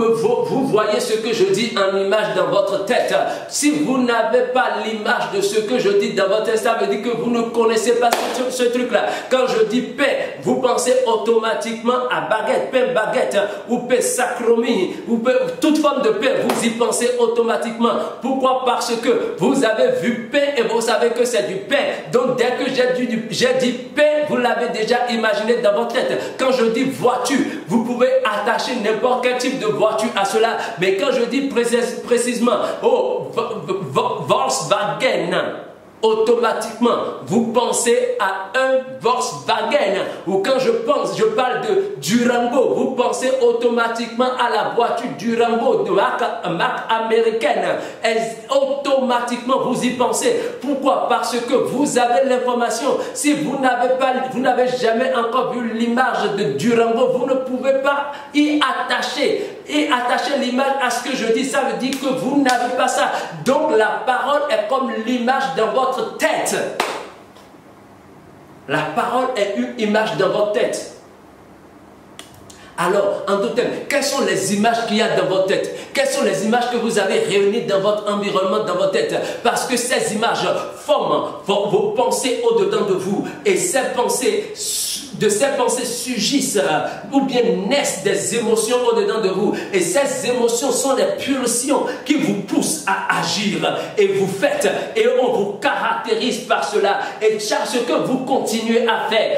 voyez ce que je dis en image dans votre tête. Si vous n'avez pas l'image de ce que je dis dans votre tête, ça veut dire que vous ne connaissez pas ce truc-là. Quand je dis pain, vous pensez automatiquement à baguette, pain baguette, ou pain sacromie, ou pain, toute forme de pain, vous y pensez automatiquement. Pourquoi? Parce que vous avez vu pain et vous savez que c'est du pain. Donc dès que j'ai dit pain, vous l'avez déjà imaginé dans votre tête. Quand je dis voiture, vous pouvez attacher n'importe quel type de voiture à cela. Mais quand je dis précisément, oh, Volkswagen, automatiquement, vous pensez à un Volkswagen. Ou quand je parle de Durango, vous pensez automatiquement à la voiture Durango de marque américaine. Et automatiquement, vous y pensez. Pourquoi? Parce que vous avez l'information. Si vous n'avez jamais encore vu l'image de Durango, vous ne pouvez pas y attacher. Et attacher l'image à ce que je dis, ça veut dire que vous n'avez pas ça. Donc la parole est comme l'image dans votre tête. La parole est une image dans votre tête. Alors, en d'autres termes, quelles sont les images qu'il y a dans votre tête? Quelles sont les images que vous avez réunies dans votre environnement, dans votre tête? Parce que ces images forment vos pensées au-dedans de vous. Et de ces pensées surgissent ou bien naissent des émotions au-dedans de vous. Et ces émotions sont les pulsions qui vous poussent à agir. Et vous faites, et on vous caractérise par cela. Et ce que vous continuez à faire,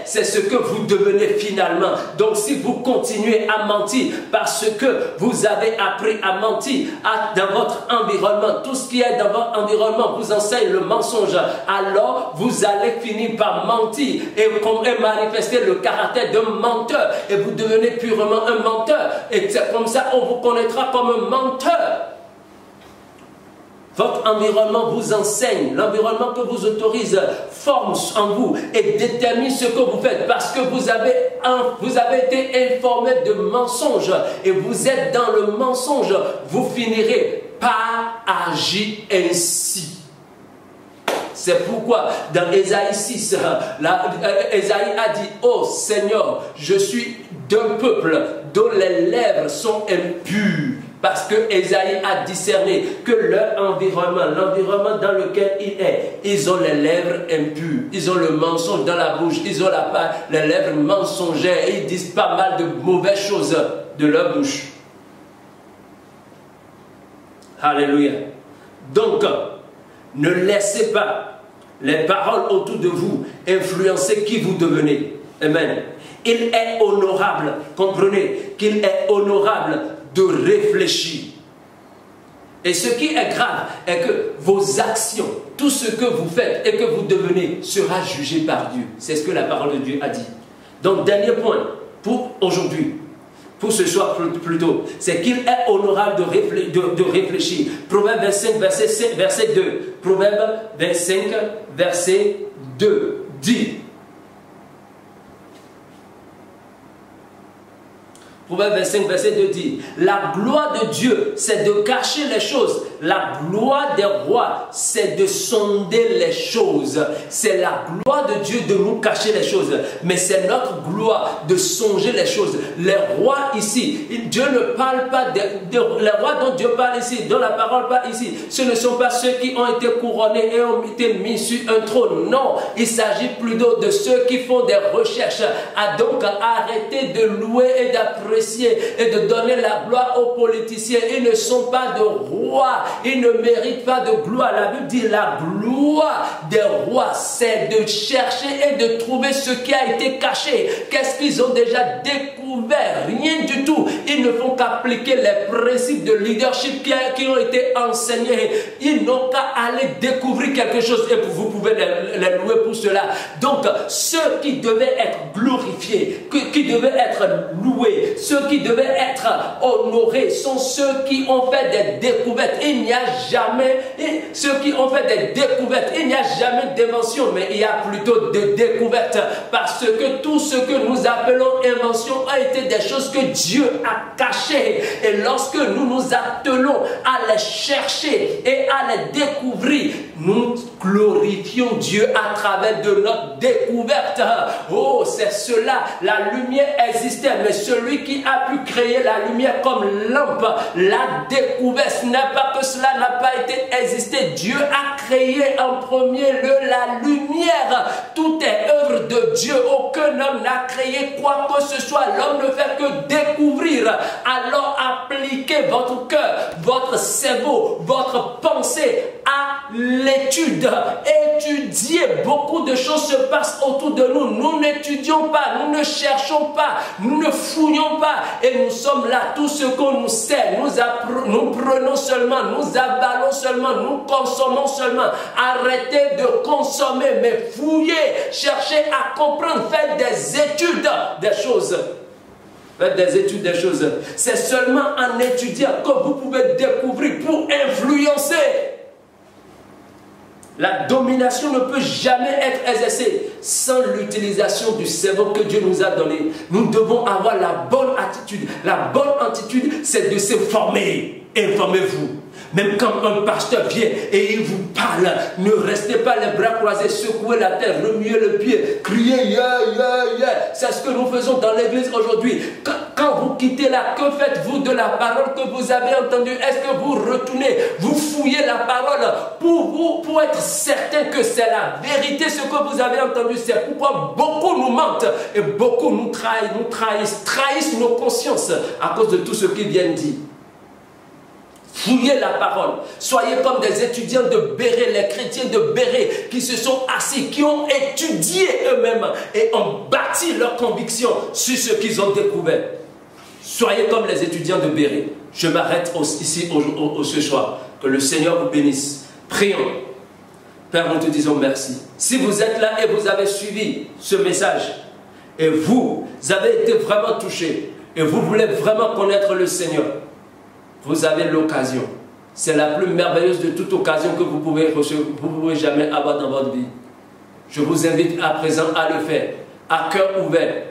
c'est ce que vous devenez finalement. Donc si vous continuez à mentir parce que vous avez appris à mentir dans votre environnement, tout ce qui est dans votre environnement vous enseigne le mensonge, alors vous allez finir par mentir et manifester le caractère d'un menteur. Et vous devenez purement un menteur. Et c'est comme ça qu'on vous connaîtra comme un menteur. Votre environnement vous enseigne, l'environnement que vous autorise forme en vous et détermine ce que vous faites parce que vous avez été informé de mensonges et vous êtes dans le mensonge, vous finirez par agir ainsi. C'est pourquoi dans Ésaïe 6, Ésaïe a dit « Oh Seigneur, je suis d'un peuple dont les lèvres sont impures. » Parce que Ésaïe a discerné que leur environnement, l'environnement dans lequel il est, ils ont les lèvres impures, ils ont le mensonge dans la bouche, ils ont les lèvres mensongères et ils disent pas mal de mauvaises choses de leur bouche. Alléluia. Donc, ne laissez pas les paroles autour de vous influencer qui vous devenez. Amen. Il est honorable, comprenez, qu'il est honorable de réfléchir. Et ce qui est grave est que vos actions, tout ce que vous faites et que vous devenez sera jugé par Dieu. C'est ce que la parole de Dieu a dit. Donc, dernier point pour aujourd'hui, pour ce soir plutôt, c'est qu'il est honorable de réfléchir. Proverbe 25, verset 2. Proverbe 25, verset 2 dit. Proverbe 25, verset 2 dit, la gloire de Dieu, c'est de cacher les choses. La gloire des rois, c'est de sonder les choses. C'est la gloire de Dieu de nous cacher les choses. Mais c'est notre gloire de songer les choses. Les rois ici, Dieu ne parle pas les rois dont Dieu parle ici, dont la parole parle ici. Ce ne sont pas ceux qui ont été couronnés et ont été mis sur un trône. Non, il s'agit plutôt de ceux qui font des recherches. Donc arrêtez de louer et d'apprécier et de donner la gloire aux politiciens. Ils ne sont pas de rois. Ils ne méritent pas de gloire. La Bible dit la gloire des rois, c'est de chercher et de trouver ce qui a été caché. Qu'est-ce qu'ils ont déjà découvert? Rien du tout. Ils ne font qu'appliquer les principes de leadership qui ont été enseignés. Ils n'ont qu'à aller découvrir quelque chose et vous pouvez les louer pour cela. Donc, ceux qui devaient être glorifiés, qui devaient être loués, ceux qui devaient être honorés sont ceux qui ont fait des découvertes. Il n'y a jamais, ceux qui ont fait des découvertes, il n'y a jamais d'invention, mais il y a plutôt de découvertes. Parce que tout ce que nous appelons invention a été des choses que Dieu a cachées. Et lorsque nous nous attelons à les chercher et à les découvrir, nous glorifions Dieu à travers de notre découverte. Oh, c'est cela. La lumière existait, mais celui qui a pu créer la lumière comme lampe, la découverte, ce n'est pas que cela n'a pas été existé. Dieu a créé en premier lieu la lumière. Tout est œuvre de Dieu. Aucun homme n'a créé quoi que ce soit. L'homme ne fait que découvrir. Alors appliquez votre cœur, votre cerveau, votre pensée à l'étude. Étudiez. Beaucoup de choses se passent autour de nous. Nous n'étudions pas, nous ne cherchons pas, nous ne fouillons pas. Et nous sommes là. Tout ce qu'on nous sert, nous prenons seulement, nous avalons seulement, nous consommons seulement. Arrêtez de consommer, mais fouillez, cherchez à comprendre, faites des études des choses. Faites des études des choses. C'est seulement en étudiant que vous pouvez découvrir pour influencer. La domination ne peut jamais être exercée sans l'utilisation du cerveau que Dieu nous a donné. Nous devons avoir la bonne attitude. La bonne attitude, c'est de s'informer. Informez-vous. Même quand un pasteur vient et il vous parle, ne restez pas les bras croisés, secouez la terre, remuez le pied, criez yeah, yeah, yeah. C'est ce que nous faisons dans l'église aujourd'hui. Quand vous quittez là, que faites-vous de la parole que vous avez entendue? Est-ce que vous retournez, vous fouillez la parole pour être certain que c'est la vérité ce que vous avez entendu? C'est pourquoi beaucoup nous mentent et beaucoup nous trahissent nos consciences à cause de tout ce qu'ils viennent dire. Fouillez la parole. Soyez comme des étudiants de Béret, les chrétiens de Béret qui se sont assis, qui ont étudié eux-mêmes et ont bâti leurs convictions sur ce qu'ils ont découvert. Soyez comme les étudiants de Béret. Je m'arrête ici ce soir. Que le Seigneur vous bénisse. Prions. Père, nous te disons merci. Si vous êtes là et vous avez suivi ce message, et vous avez été vraiment touché, et vous voulez vraiment connaître le Seigneur, vous avez l'occasion. C'est la plus merveilleuse de toute occasion que vous pouvez jamais avoir dans votre vie. Je vous invite à présent à le faire, à cœur ouvert.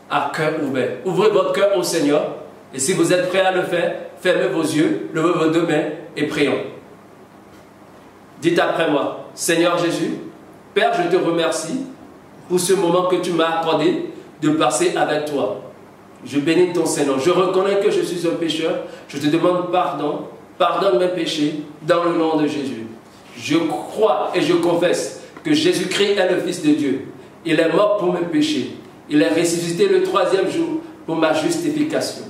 À cœur ouvert. Ouvrez votre cœur au Seigneur, et si vous êtes prêt à le faire, fermez vos yeux, levez vos deux mains et prions. Dites après moi, Seigneur Jésus, Père, je te remercie pour ce moment que tu m'as accordé de passer avec toi. Je bénis ton Seigneur. Je reconnais que je suis un pécheur. Je te demande pardon. Pardonne mes péchés dans le nom de Jésus. Je crois et je confesse que Jésus-Christ est le Fils de Dieu. Il est mort pour mes péchés. Il est ressuscité le 3e jour pour ma justification.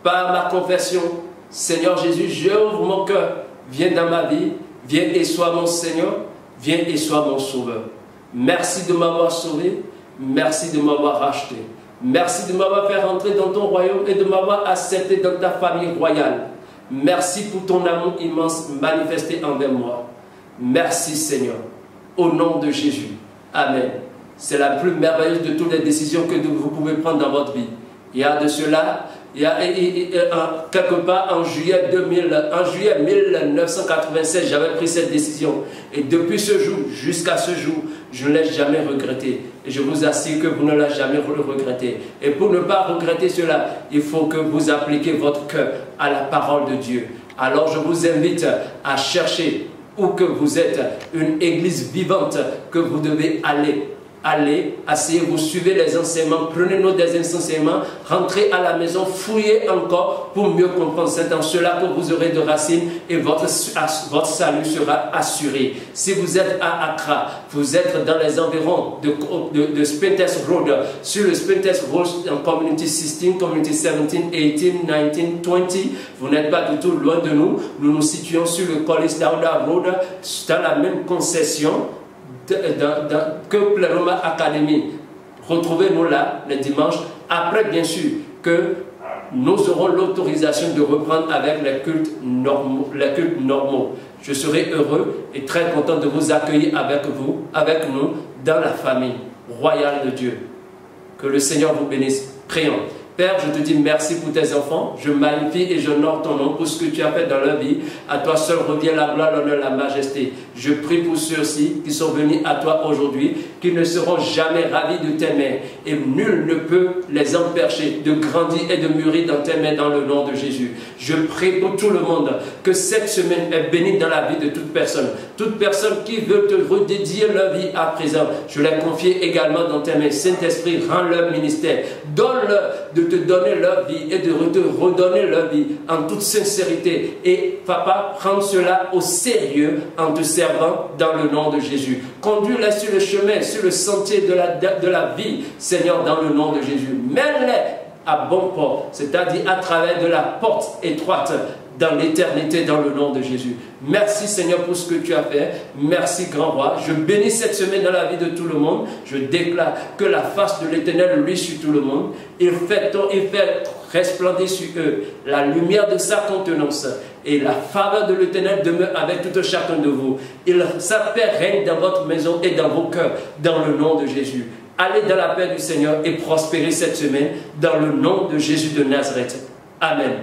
Par ma confession, Seigneur Jésus, j'ouvre mon cœur. Viens dans ma vie. Viens et sois mon Seigneur. Viens et sois mon Sauveur. Merci de m'avoir sauvé. Merci de m'avoir racheté. Merci de m'avoir fait rentrer dans ton royaume et de m'avoir accepté dans ta famille royale. Merci pour ton amour immense manifesté envers moi. Merci Seigneur. Au nom de Jésus. Amen. C'est la plus merveilleuse de toutes les décisions que vous pouvez prendre dans votre vie. Il y a de cela, quelque part en juillet 1996, j'avais pris cette décision. Et depuis ce jour, jusqu'à ce jour, je ne l'ai jamais regretté. Et je vous assure que vous ne l'avez jamais regretté. Et pour ne pas regretter cela, il faut que vous appliquiez votre cœur à la parole de Dieu. Alors je vous invite à chercher où que vous êtes, une église vivante que vous devez aller. Allez, asseyez-vous, suivez les enseignements, prenez note des enseignements, rentrez à la maison, fouillez encore pour mieux comprendre. C'est en cela que vous aurez de racines et votre salut sera assuré. Si vous êtes à Accra, vous êtes dans les environs de Spintex Road, sur le Spintex Road en Community 16, Community 17, 18, 19, 20, vous n'êtes pas du tout loin de nous. Nous nous situons sur le College Dowda Road, dans la même concession que Pleroma Academy. Retrouvez-nous là les dimanches. Après, bien sûr, que nous aurons l'autorisation de reprendre avec les cultes normaux. Je serai heureux et très content de vous accueillir avec nous, dans la famille royale de Dieu. Que le Seigneur vous bénisse. Prions. Père, je te dis merci pour tes enfants. Je magnifie et j'honore ton nom pour ce que tu as fait dans leur vie. À toi seul revient la gloire, l'honneur, la majesté. Je prie pour ceux-ci qui sont venus à toi aujourd'hui, qui ne seront jamais ravis de tes mains. Et nul ne peut les empêcher de grandir et de mûrir dans tes mains dans le nom de Jésus. Je prie pour tout le monde que cette semaine est bénie dans la vie de toute personne. Toute personne qui veut te redédier leur vie à présent, je les confie également dans tes mains. Saint-Esprit, rends leur ministère. Donne-leur de te donner leur vie et de te redonner leur vie en toute sincérité. Et papa, prends cela au sérieux en te servant dans le nom de Jésus. Conduis-les sur le chemin, sur le sentier de la vie, Seigneur, dans le nom de Jésus. Mène-les à bon port, c'est-à-dire à travers de la porte étroite dans l'éternité, dans le nom de Jésus. Merci Seigneur pour ce que tu as fait. Merci grand roi. Je bénis cette semaine dans la vie de tout le monde. Je déclare que la face de l'Éternel luit sur tout le monde. Il fait resplendir sur eux la lumière de sa contenance. Et la faveur de l'Éternel demeure avec tout chacun de vous. Sa paix règne dans votre maison et dans vos cœurs, dans le nom de Jésus. Allez dans la paix du Seigneur et prospérez cette semaine dans le nom de Jésus de Nazareth. Amen.